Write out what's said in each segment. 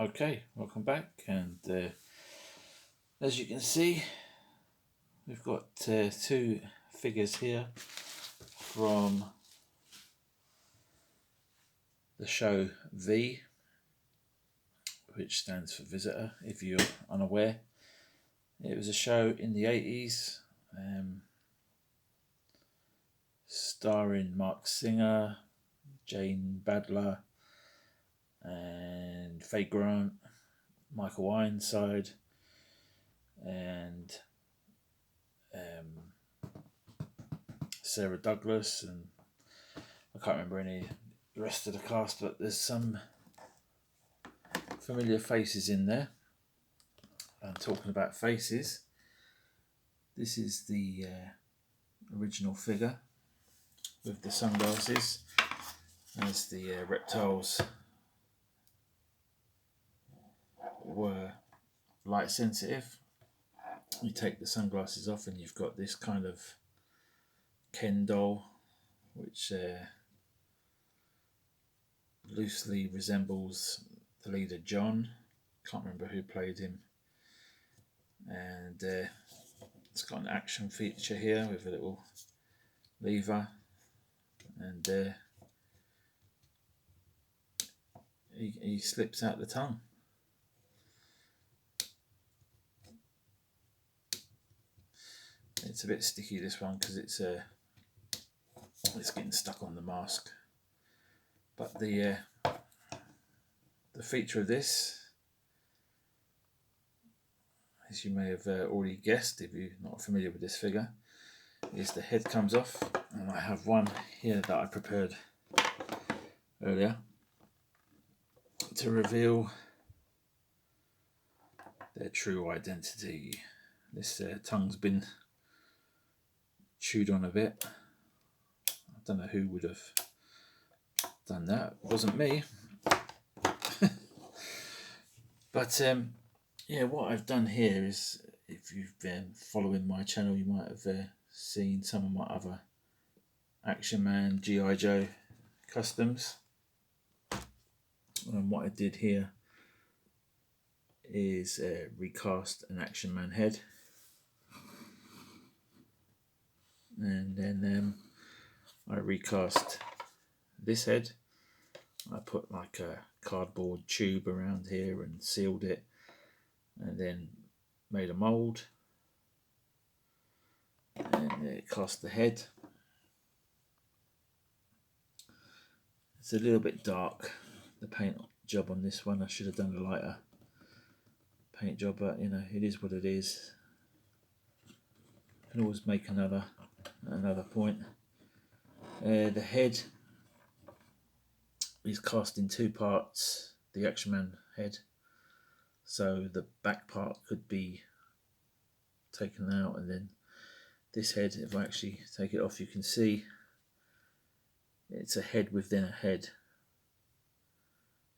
Okay, welcome back, and as you can see, we've got two figures here from the show V, which stands for Visitor, if you're unaware. It was a show in the 80s, starring Mark Singer, Jane Badler, and Faye Grant, Michael Ironside, and Sarah Douglas, and I can't remember any the rest of the cast, but there's some familiar faces in there. And talking about faces, this is the original figure with the sunglasses, as the reptiles were light sensitive. You take the sunglasses off and you've got this kind of Ken doll, which loosely resembles the leader John. Can't remember who played him. And it's got an action feature here with a little lever, and he slips out the tongue. It's a bit sticky, this one, because it's getting stuck on the mask. But the feature of this, as you may have already guessed if you're not familiar with this figure, is the head comes off, and I have one here that I prepared earlier to reveal their true identity. This tongue's been chewed on a bit. I don't know who would have done that. It wasn't me. But yeah, what I've done here is, if you've been following my channel, you might have seen some of my other Action Man, G.I. Joe customs. And what I did here is recast an Action Man head. And then I recast this head. I put like a cardboard tube around here and sealed it, and then made a mould and cast the head. It's a little bit dark, the paint job on this one. I should have done a lighter paint job, but you know, it is what it is. Can always make another point. The head is cast in two parts, the Action Man head, so the back part could be taken out, and then this head, if I actually take it off, you can see it's a head within a head,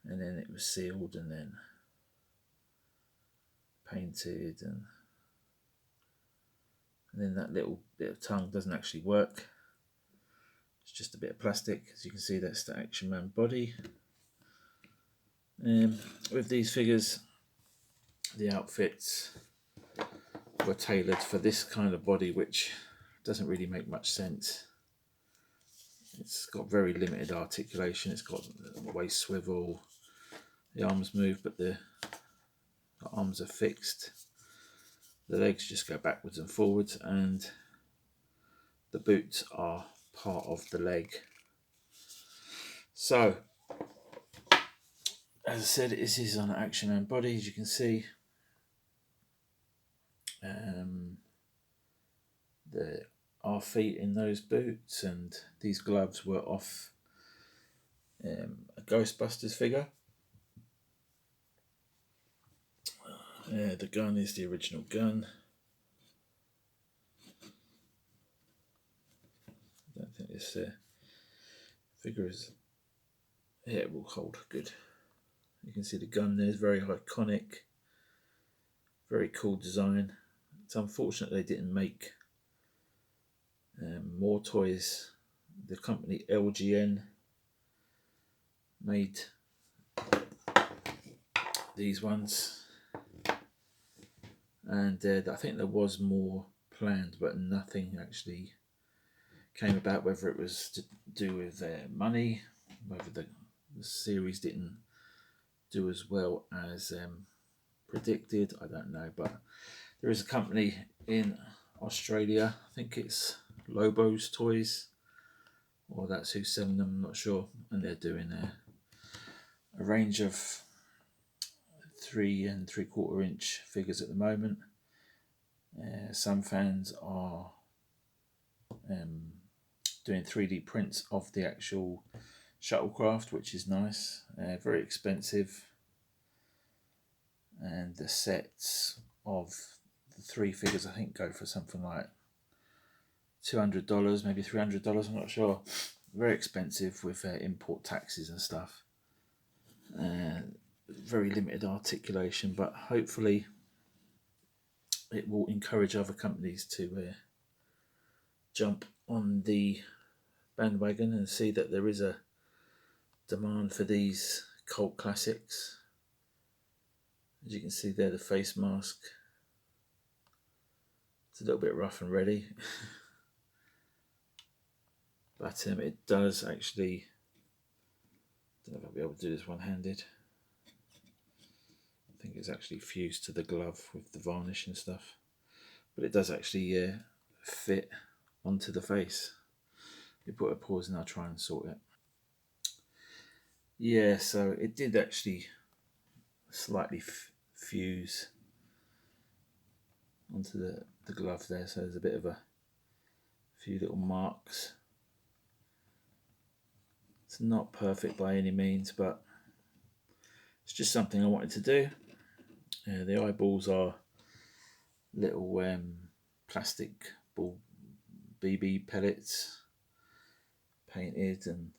and then it was sealed and then painted, and then that little bit of tongue doesn't actually work. It's just a bit of plastic. As you can see, that's the Action Man body. With these figures, the outfits were tailored for this kind of body, which doesn't really make much sense. It's got very limited articulation. It's got the waist swivel, the arms move, but the arms are fixed. The legs just go backwards and forwards, and the boots are part of the leg. So, as I said, this is on an Action Man body, as you can see. There are feet in those boots, and these gloves were off a Ghostbusters figure. The gun is the original gun. I don't think this figure is... Yeah, it will hold good. You can see the gun there is very iconic. Very cool design. It's unfortunate they didn't make more toys. The company LJN made these ones, and I think there was more planned, but nothing actually came about, whether it was to do with money, whether the series didn't do as well as predicted, I don't know. But there is a company in Australia, I think it's Lobo's Toys, or that's who's selling them, I'm not sure, and they're doing a range of 3 3/4 inch figures at the moment. Some fans are doing 3D prints of the actual shuttlecraft, which is nice. Very expensive, and the sets of the 3 figures I think go for something like $200, maybe $300, I'm not sure. Very expensive with import taxes and stuff. Very limited articulation, but hopefully it will encourage other companies to jump on the bandwagon and see that there is a demand for these cult classics. As you can see there, the face mask, it's a little bit rough and ready. But it does actually, I don't know if I'll be able to do this one-handed. I think it's actually fused to the glove with the varnish and stuff. But it does actually fit onto the face. You put a pause and I'll try and sort it. Yeah, so it did actually slightly fuse onto the glove there, so there's a bit of a few little marks. It's not perfect by any means, but it's just something I wanted to do. The eyeballs are little plastic ball BB pellets painted and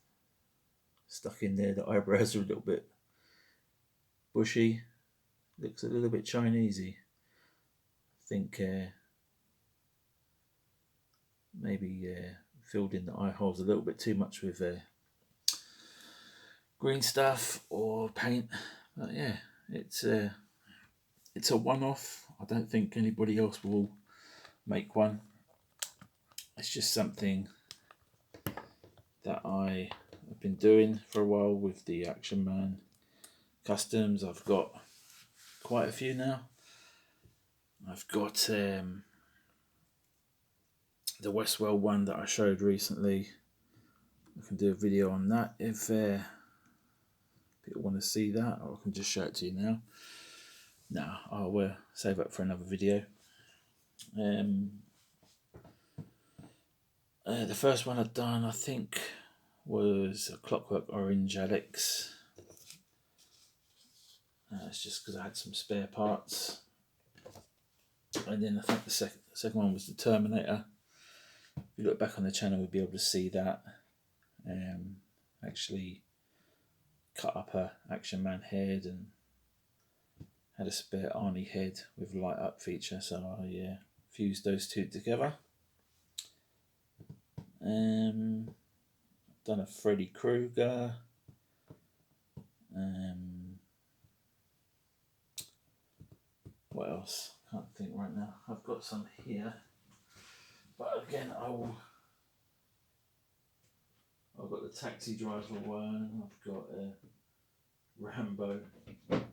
stuck in there. The eyebrows are a little bit bushy, looks a little bit Chinesey. I think maybe filled in the eye holes a little bit too much with green stuff or paint. But yeah, it's a one-off. I don't think anybody else will make one. It's just something that I have been doing for a while with the Action Man customs. I've got quite a few now. I've got the Westwell one that I showed recently. I can do a video on that if people want to see that, or I can just show it to you now. No, I'll save it for another video. The first one I've done, I think, was a Clockwork Orange Alex. It's just because I had some spare parts. And then I think the second one was the Terminator. If you look back on the channel, we'll be able to see that. Actually cut up a Action Man head and had a spare Arnie head with light up feature, so I fused those two together. Done a Freddy Krueger. What else? Can't think right now. I've got some here, but again, I've got the Taxi Driver one. I've got Rambo. I'm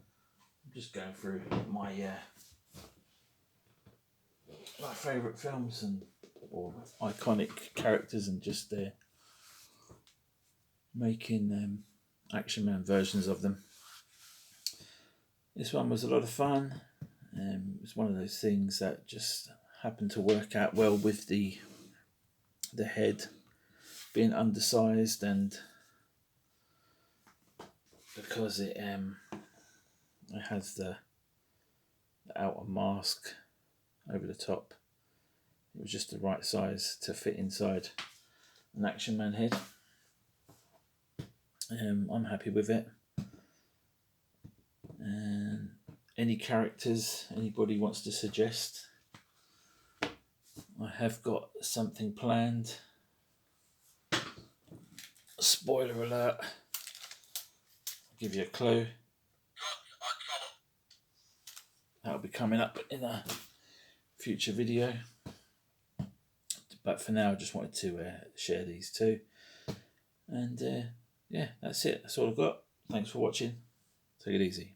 just going through my favourite films or iconic characters, and just making Action Man versions of them. This one was a lot of fun. It was one of those things that just happened to work out well with the head being undersized, and because it has the outer mask over the top, it was just the right size to fit inside an Action Man head. I'm happy with it. And any characters anybody wants to suggest, I have got something planned. Spoiler alert, I'll give you a clue. that'll be coming up in a future video. But for now, I just wanted to share these two. And yeah, that's it. That's all I've got. Thanks for watching. Take it easy.